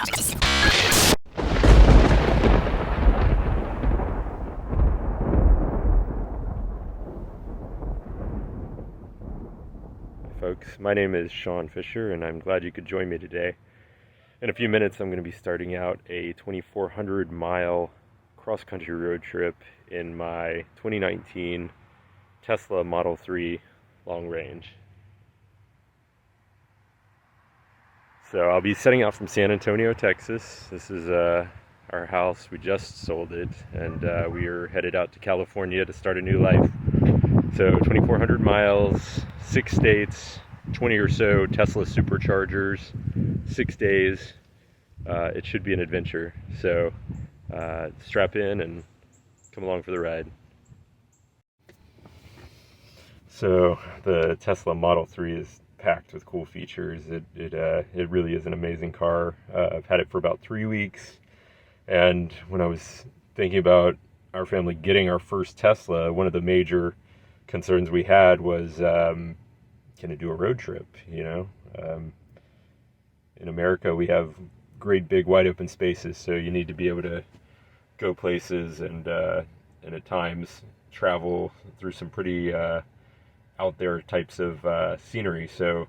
Folks, my name is Sean Fisher, and I'm glad you could join me today. In a few minutes, I'm going to be starting out a 2,400 mile cross-country road trip in my 2019 Tesla Model 3 long range. So I'll be setting out from San Antonio, Texas. This is our house. We just sold it, and we are headed out to California to start a new life. So 2,400 miles, 6 states, 20 or so Tesla superchargers, 6 days. It should be an adventure. So strap in and come along for the ride. So the Tesla Model 3 is packed with cool features. It really is an amazing car. I've had it for about 3 weeks, and when I was thinking about our family getting our first Tesla, one of the major concerns we had was, can it do a road trip? In America, we have great big wide open spaces, so you need to be able to go places and at times travel through some pretty out there types of scenery. So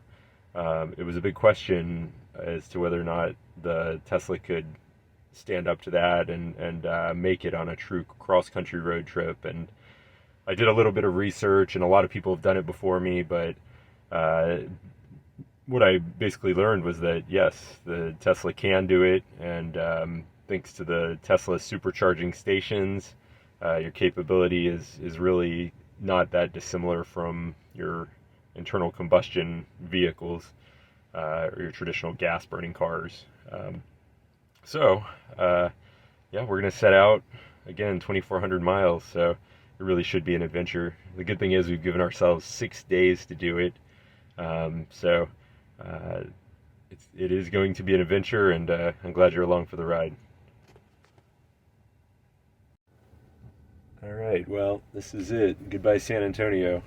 it was a big question as to whether or not the Tesla could stand up to that and make it on a true cross-country road trip. And I did a little bit of research, and a lot of people have done it before me, but what I basically learned was that yes, the Tesla can do it, and thanks to the Tesla supercharging stations, your capability is really not that dissimilar from your internal combustion vehicles or your traditional gas burning cars. So we're going to set out again 2,400 miles, so it really should be an adventure. The good thing is we've given ourselves 6 days to do it, so it is going to be an adventure, and I'm glad you're along for the ride. All right, well, this is it. Goodbye, San Antonio.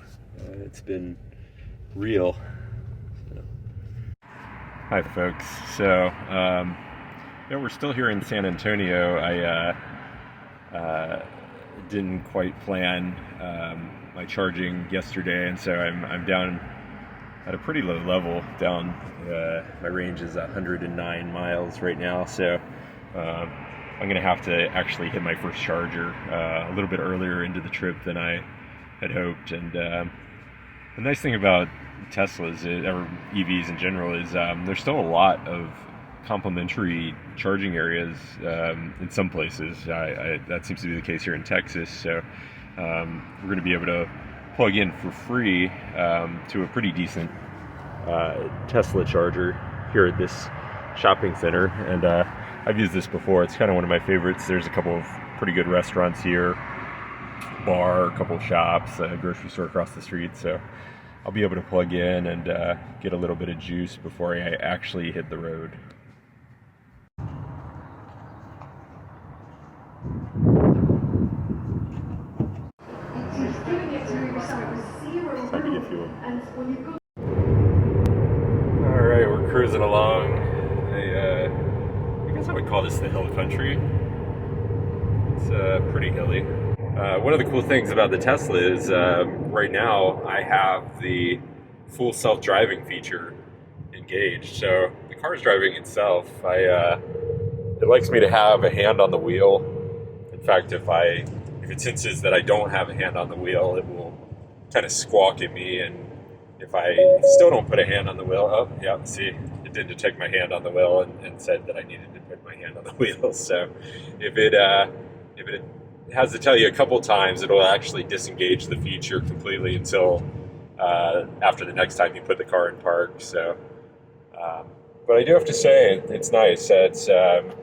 It's been real. Hi, folks. So, we're still here in San Antonio. I didn't quite plan my charging yesterday, and so I'm down at a pretty low level. My range is 109 miles right now, so I'm going to have to actually hit my first charger a little bit earlier into the trip than I had hoped. And the nice thing about Teslas, or EVs in general, is there's still a lot of complimentary charging areas in some places. That seems to be the case here in Texas. So we're going to be able to plug in for free to a pretty decent Tesla charger here at this shopping center. And I've used this before. It's kind of one of my favorites. There's a couple of pretty good restaurants here, bar, a couple of shops, a grocery store across the street. So I'll be able to plug in and get a little bit of juice before I actually hit the road. Time to get fuel. Alright, we're cruising along. I guess I would call this the hill country. It's pretty hilly. One of the cool things about the Tesla is right now I have the full self-driving feature engaged. So the car's driving itself. It likes me to have a hand on the wheel. In fact, if it senses that I don't have a hand on the wheel, it will kind of squawk at me. And if I still don't put a hand on the wheel, see, it did detect my hand on the wheel and said that I needed to put my hand on the wheel. So if it has to tell you a couple times, it'll actually disengage the feature completely until after the next time you put the car in park. So, but I do have to say it's nice. It's it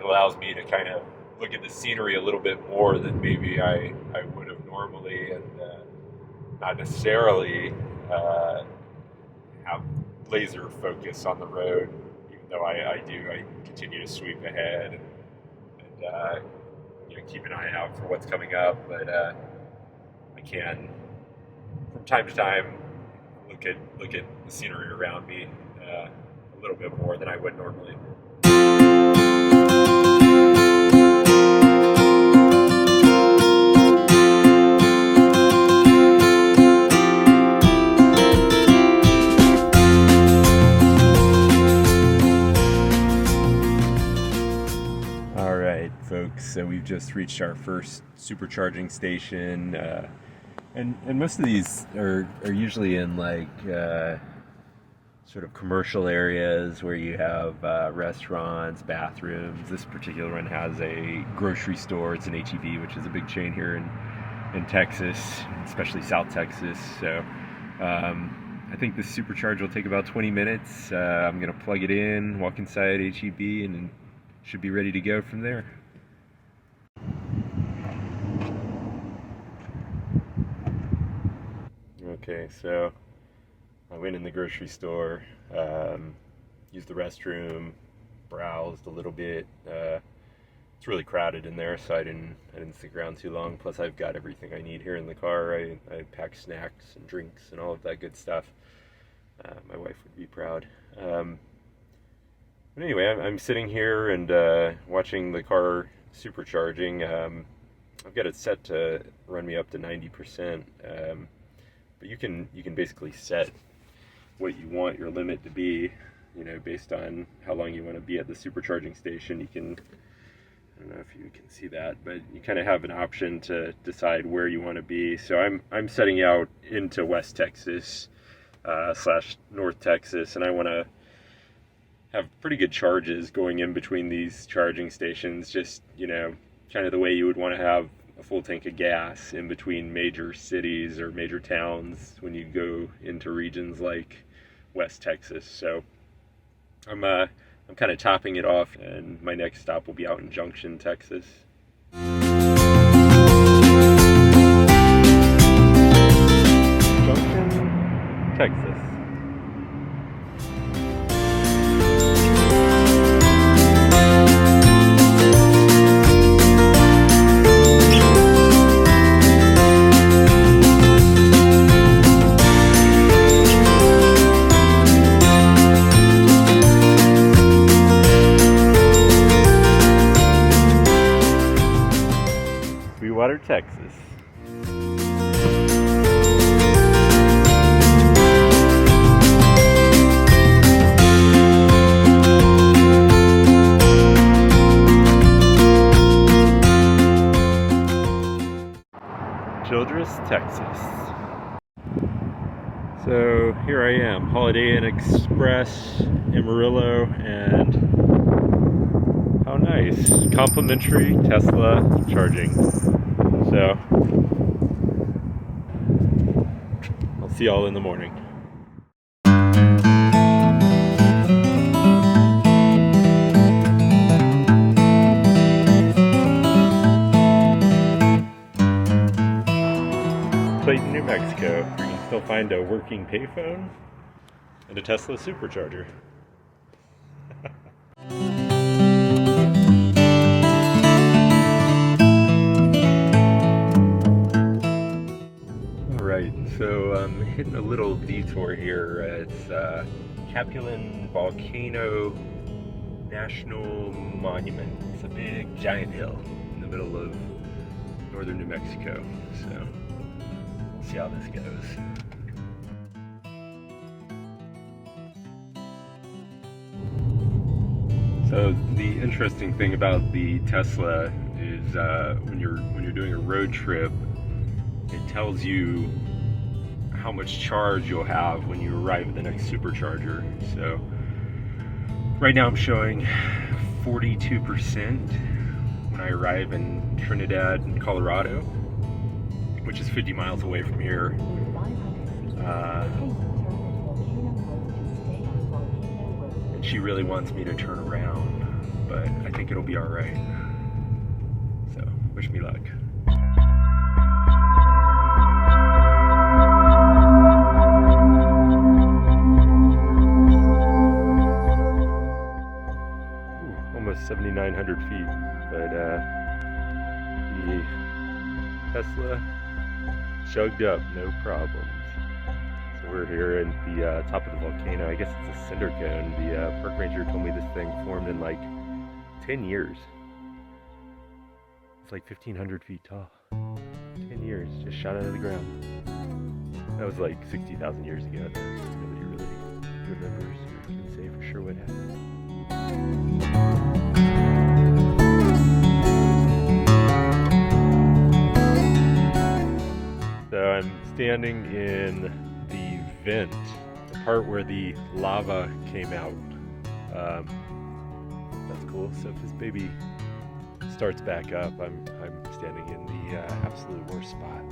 allows me to kind of look at the scenery a little bit more than maybe I would have normally, and not necessarily have laser focus on the road, even though I continue to sweep ahead and keep an eye out for what's coming up. But I can, from time to time, look at the scenery around me a a little bit more than I would normally. All right, folks, so we've just reached our first supercharging station, and most of these are usually in like sort of commercial areas where you have restaurants, bathrooms. This particular one has a grocery store. It's an H-E-B, which is a big chain here in Texas, especially South Texas. So I think this supercharge will take about 20 minutes. I'm going to plug it in, walk inside H-E-B, and should be ready to go from there. Okay, so I went in the grocery store, used the restroom, browsed a little bit. It's really crowded in there, so I didn't stick around too long. Plus, I've got everything I need here in the car. I packed snacks and drinks and all of that good stuff. My wife would be proud. But anyway, I'm sitting here and watching the car supercharging. I've got it set to run me up to 90%. But you can basically set what you want your limit to be, you know, based on how long you want to be at the supercharging station. You can, I don't know if you can see that, but you kind of have an option to decide where you want to be. So I'm setting out into West Texas / North Texas, and I want to have pretty good charges going in between these charging stations, just, you know, kind of the way you would want to have a full tank of gas in between major cities or major towns when you go into regions like West Texas. So I'm kind of topping it off, and my next stop will be out in Junction, Texas. Junction, Texas. Texas. Childress, Texas. So here I am, Holiday Inn Express, Amarillo, and how nice, complimentary Tesla charging. So, I'll see y'all in the morning. Clayton, New Mexico, where you can still find a working payphone and a Tesla supercharger. So I'm hitting a little detour here. It's Capulin Volcano National Monument. It's a big giant hill in the middle of northern New Mexico. So we'll see how this goes. So the interesting thing about the Tesla is when you're doing a road trip, it tells you how much charge you'll have when you arrive at the next supercharger. So right now I'm showing 42% when I arrive in Trinidad, Colorado, which is 50 miles away from here. And she really wants me to turn around, but I think it'll be all right. So wish me luck. Almost 7,900 feet, but the Tesla chugged up, no problems. So We're here at the top of the volcano. I guess it's a cinder cone. The park ranger told me this thing formed in like 10 years. It's like 1,500 feet tall. 10 years, just shot out of the ground. That was like 60,000 years ago. Nobody really remembers or can say for sure what happened. So I'm standing in the vent, the part where the lava came out. That's cool. So if this baby starts back up, I'm standing in the absolute worst spot.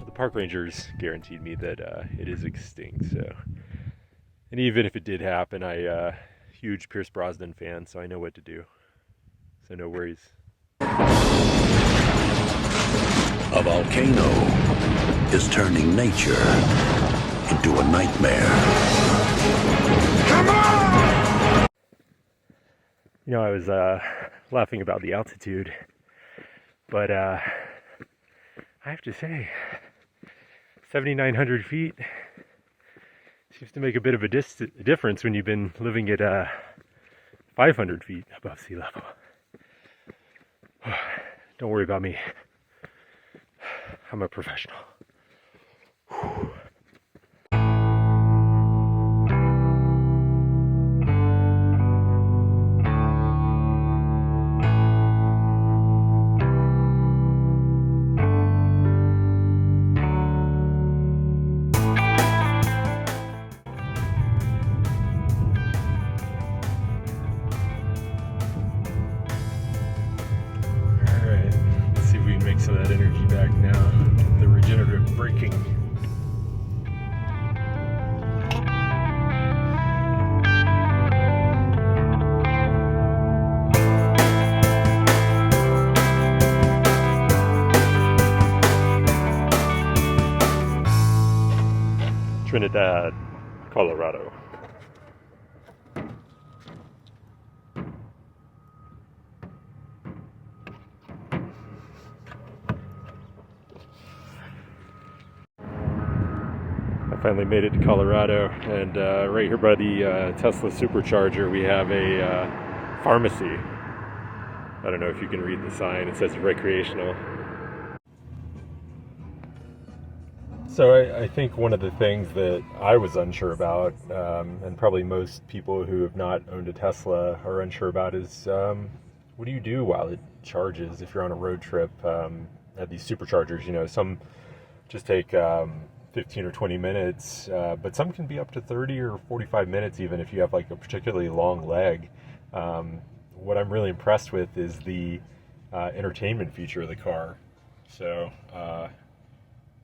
The park rangers guaranteed me that it is extinct. So, and even if it did happen, I huge Pierce Brosnan fan, so I know what to do. So no worries. A volcano is turning nature into a nightmare. Come on! You know, I was laughing about the altitude, but I have to say, 7,900 feet seems to make a bit of a difference when you've been living at 500 feet above sea level. Don't worry about me. I'm a professional. Some of that energy back now. The regenerative braking. Trinidad, Colorado. Finally made it to Colorado, and right here by the Tesla supercharger we have a pharmacy. I don't know if you can read the sign. It says recreational. So I think one of the things that I was unsure about, and probably most people who have not owned a Tesla are unsure about, is what do you do while it charges if you're on a road trip at these superchargers? You know, some just take 15 or 20 minutes, but some can be up to 30 or 45 minutes even if you have like a particularly long leg. What I'm really impressed with is the entertainment feature of the car. So,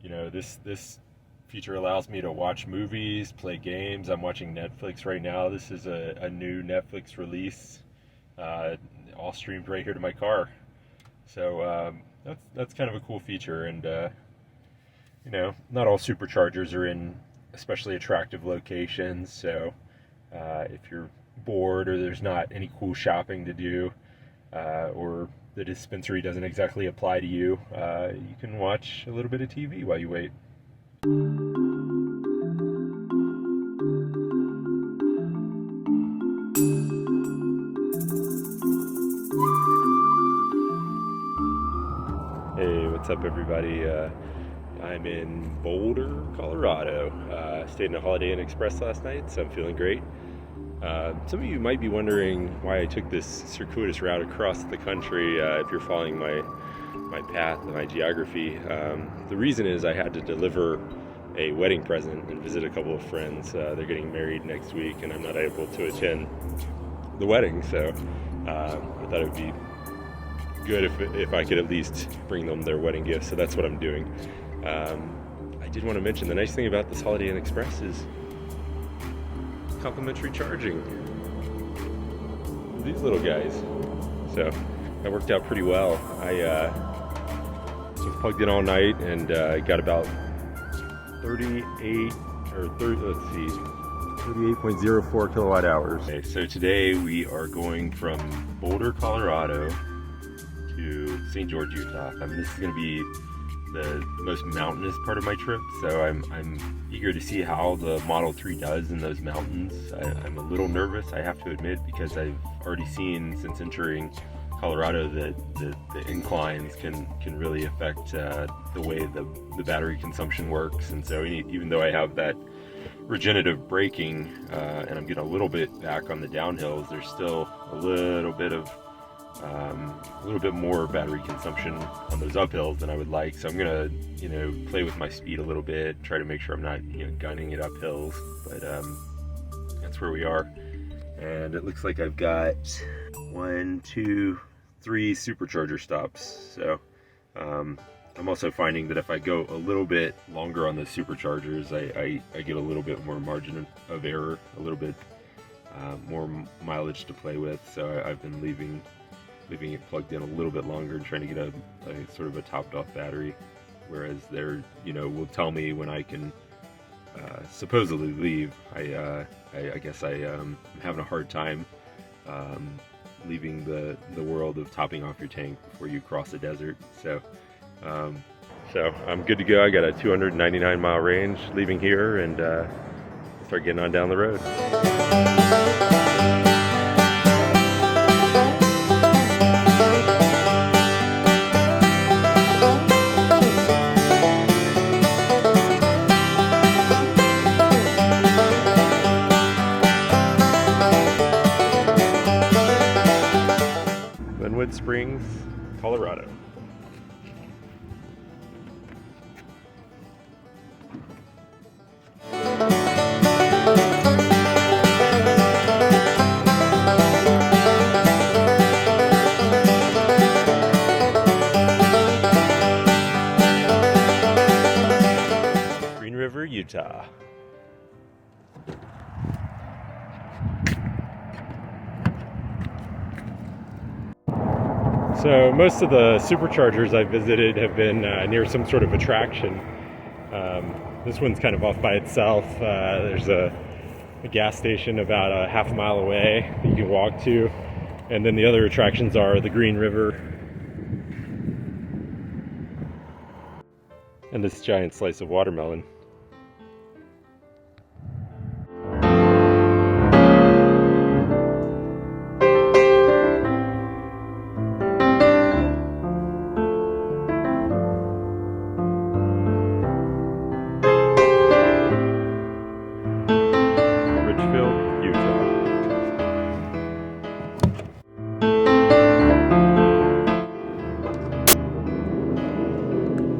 you know, this feature allows me to watch movies, play games. I'm watching Netflix right now. This is a new Netflix release, all streamed right here to my car. So that's kind of a cool feature, and you know, not all superchargers are in especially attractive locations, so if you're bored or there's not any cool shopping to do, or the dispensary doesn't exactly apply to you, you can watch a little bit of TV while you wait. Hey, what's up everybody? I'm in Boulder, Colorado. Stayed in a Holiday Inn Express last night, so I'm feeling great. Some of you might be wondering why I took this circuitous route across the country if you're following my path and my geography. The reason is I had to deliver a wedding present and visit a couple of friends. They're getting married next week and I'm not able to attend the wedding, so I thought it would be good if I could at least bring them their wedding gifts, so that's what I'm doing. I did want to mention the nice thing about this Holiday Inn Express is complimentary charging. These little guys. So that worked out pretty well. I was plugged in all night and got about 38.04 kilowatt hours. Okay, so today we are going from Boulder, Colorado to St. George, Utah. This is going to be the most mountainous part of my trip, so I'm eager to see how the Model 3 does in those mountains. I'm a little nervous, I have to admit, because I've already seen since entering Colorado that the inclines can really affect the way the battery consumption works, and so even though I have that regenerative braking and I'm getting a little bit back on the downhills, there's still a little bit more battery consumption on those uphills than I would like. So I'm gonna play with my speed a little bit, try to make sure I'm not gunning it up hills, but that's where we are. And it looks like I've got 1, 2, 3 supercharger stops, so I'm also finding that if I go a little bit longer on the superchargers, I get a little bit more margin of error, a little bit more mileage to play with. So I've been leaving it plugged in a little bit longer and trying to get a sort of a topped off battery, whereas they're will tell me when I can supposedly leave. I guess I'm having a hard time leaving the world of topping off your tank before you cross the desert. So I'm good to go. I got a 299 mile range leaving here, and start getting on down the road. Glenwood Springs, Colorado. Utah. So most of the superchargers I've visited have been near some sort of attraction. This one's kind of off by itself. There's a gas station about a half a mile away that you can walk to, and then the other attractions are the Green River and this giant slice of watermelon.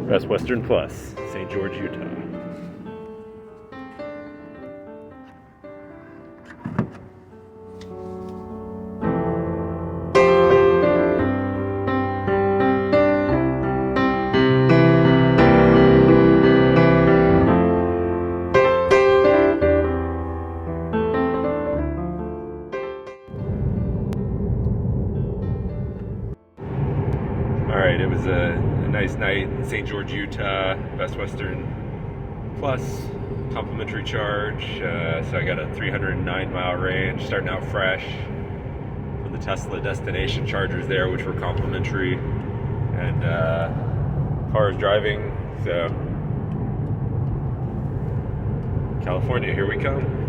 Best Western Plus, St. George, Utah. Alright, it was a nice night in St. George, Utah. Best Western Plus complimentary charge. So I got a 309 mile range, starting out fresh from the Tesla destination chargers there, which were complimentary. And car is driving, so California, here we come.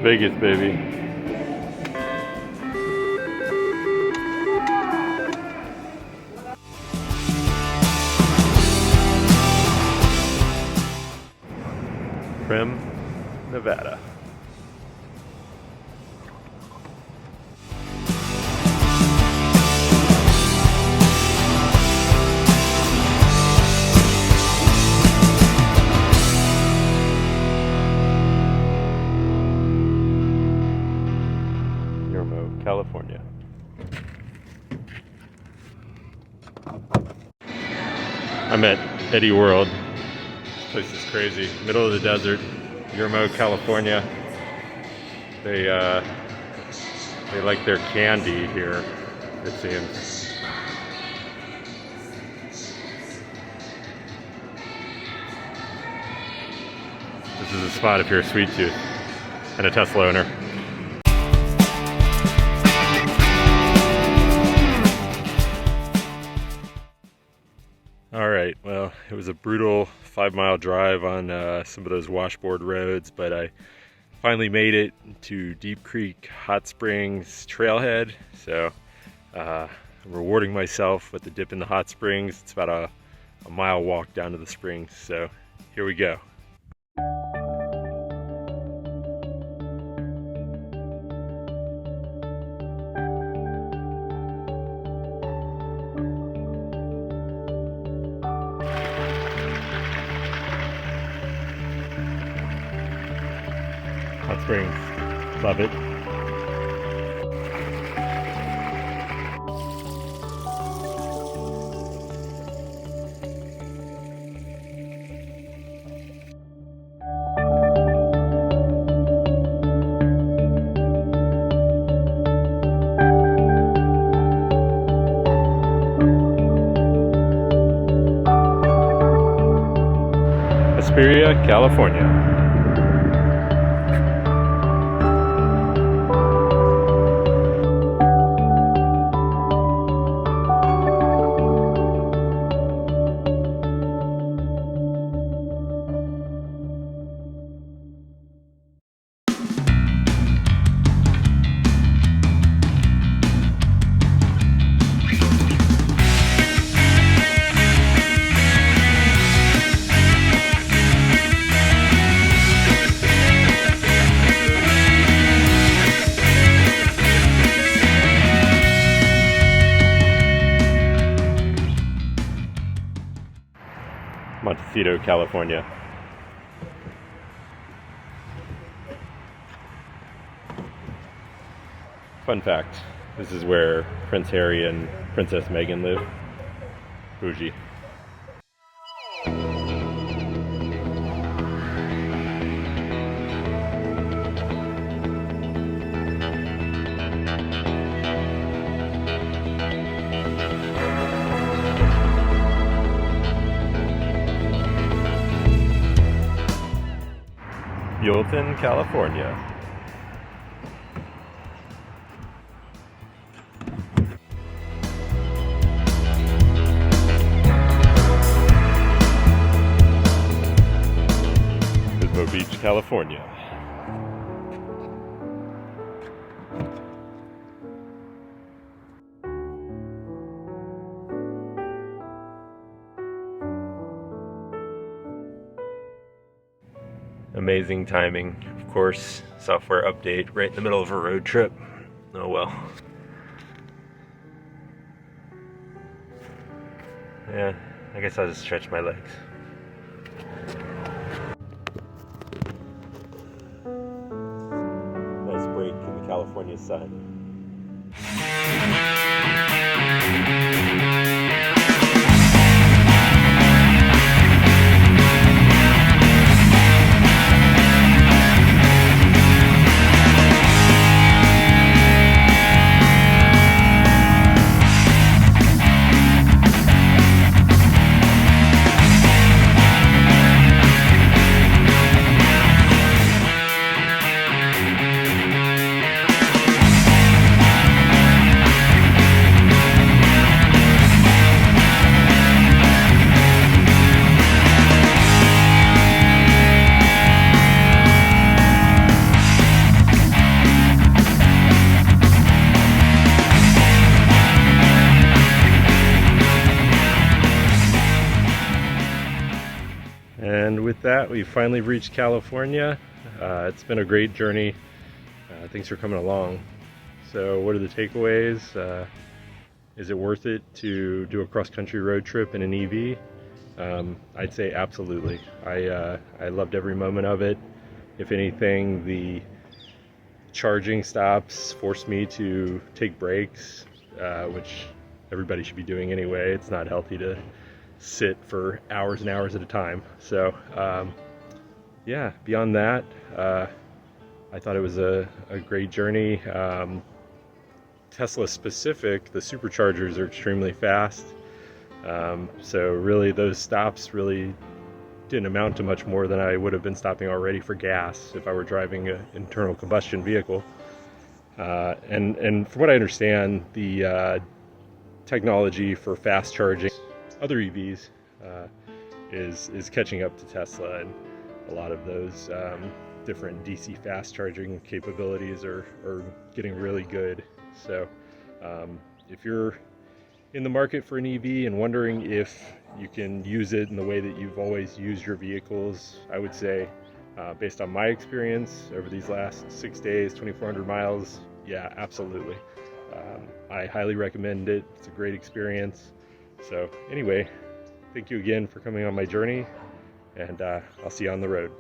Vegas, baby. Primm, Nevada. California. I'm at Eddie World. This place is crazy. Middle of the desert, Yermo, California. They like their candy here, it seems. This is a spot if you're a sweet tooth and a Tesla owner. All right, well, it was a brutal 5-mile drive on some of those washboard roads, but I finally made it to Deep Creek Hot Springs Trailhead. So I'm rewarding myself with the dip in the hot springs. It's about a mile walk down to the springs. So here we go. Hot springs, love it. Hesperia, California. Montecito, California. Fun fact, this is where Prince Harry and Princess Meghan live. Bougie. Buellton, California. Pismo Beach, California. Amazing timing, of course. Software update right in the middle of a road trip. Oh well. Yeah, I guess I'll just stretch my legs. Nice break in the California sun. And with that, we finally reached California. It's been a great journey. Thanks for coming along. So what are the takeaways? Is it worth it to do a cross-country road trip in an EV? I'd say absolutely. I loved every moment of it. If anything, the charging stops forced me to take breaks, which everybody should be doing anyway. It's not healthy to sit for hours and hours at a time. So yeah, beyond that, I thought it was a great journey. Tesla specific, the superchargers are extremely fast. So really those stops really didn't amount to much more than I would have been stopping already for gas if I were driving an internal combustion vehicle. And from what I understand, the technology for fast charging other EVs is catching up to Tesla, and a lot of those different DC fast charging capabilities are getting really good. So if you're in the market for an EV and wondering if you can use it in the way that you've always used your vehicles, I would say, based on my experience over these last 6 days, 2,400 miles, yeah, absolutely. I highly recommend it. It's a great experience. So anyway, thank you again for coming on my journey, and I'll see you on the road.